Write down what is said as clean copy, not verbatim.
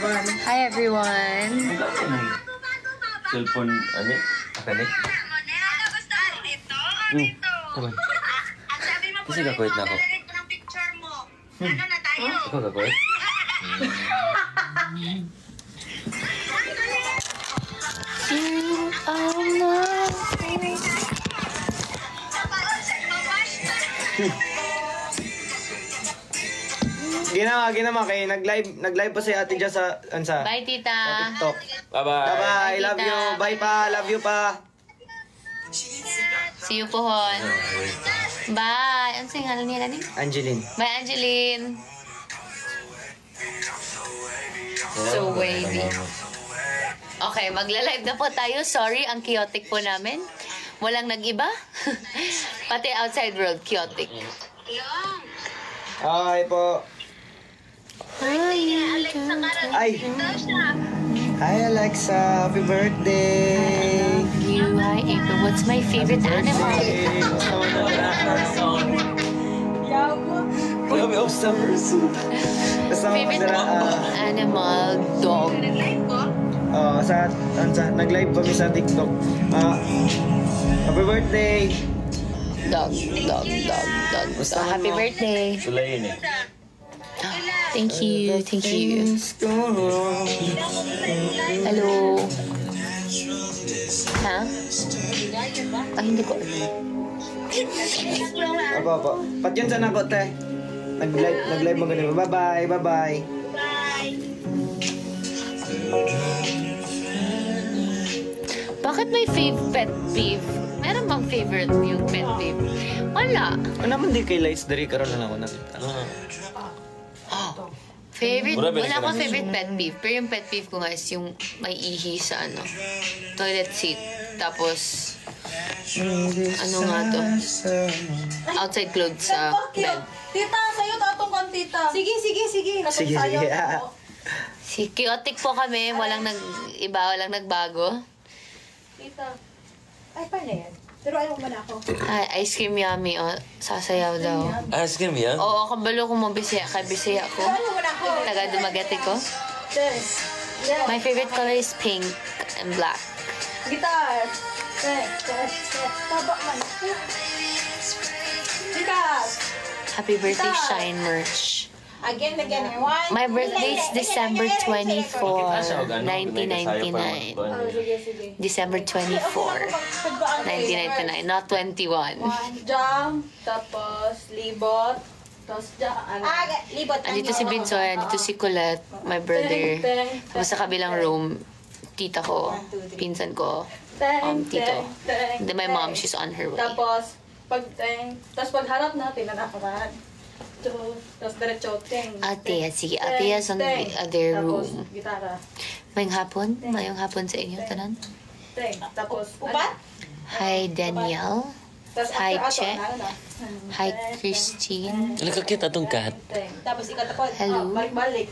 Hi everyone. Cellphone, ano? Akali? Taman. Kasi gakuit na ako. Ako gakuit? Ginawa kayo. Nag-live pa si ate dyan sa Bye tita. TikTok. Bye-bye. Bye-bye. Love you. Bye pa. Love you pa. See you pohon. Bye. Ano sa'yo ngalan niya ni? Angeline. Bye Angeline. So wavy. Okay, magla-live na po tayo. Sorry, ang chaotic po namin. Walang nag-iba. Pati outside world, chaotic. Hi po. Ay. Hi Alexa. Happy birthday. You, hi April. What's my favorite animal? Grabe of summers. Favorite animal, dog. Nag-live kami sa TikTok. Happy birthday. Dog. Happy birthday. Sulayin eh. Thank you. Hello. Ha? Ay, hindi ko. Apo. Pat yun sana ko, te. Nag-live mo ganun. Bye-bye. Bakit may pet peeve? Meron bang favorite yung pet peeve? Wala. Ano naman di kay Lights dari karon na ako nakita. Wala akong favorite pet peeve. Pero yung pet peeve ko nga is yung may ihi sa toilet seat. Tapos, ano nga to? Outside clothes sa bed. Tita, sa'yo tatong kan, tita. Sige. Sige. Si chaotic po kami. Walang nagbago. Tita. Ay, paano yan? Pero ayaw mo na ako. Ay, ice cream yummy. O, sasayaw daw. Ice cream yan? Oo, kabalo kung mabisaya ka. Bisaya ko. Ayaw mo na ako. Taga dumagati ko. Yeah. My favorite color is pink and black. Guitar. Taba man. Guitar. Happy birthday, Shine merch. Again. My birthday is December 24, 1999. Sige. December 24, 1999, not 21. Jam, tapos libot, tapos libot. Andito si Binsoy, andito si Colette, my brother. Tapos sa kabilang room, tita ko, pinsan ko, tito. And then my mom, she's on her way. Tapos pagharap natin na nakaran. Tapos diretso, ting. Ate, sige, ate is on the other room. Tapos gitara. Mayong hapon sa inyo, tanan. Ting. Tapos, upat? Hi, Danielle. Hi, Che. Hi, Christine. Nakakita atong cat. Tapos ikatapos, Hello. balik-balik.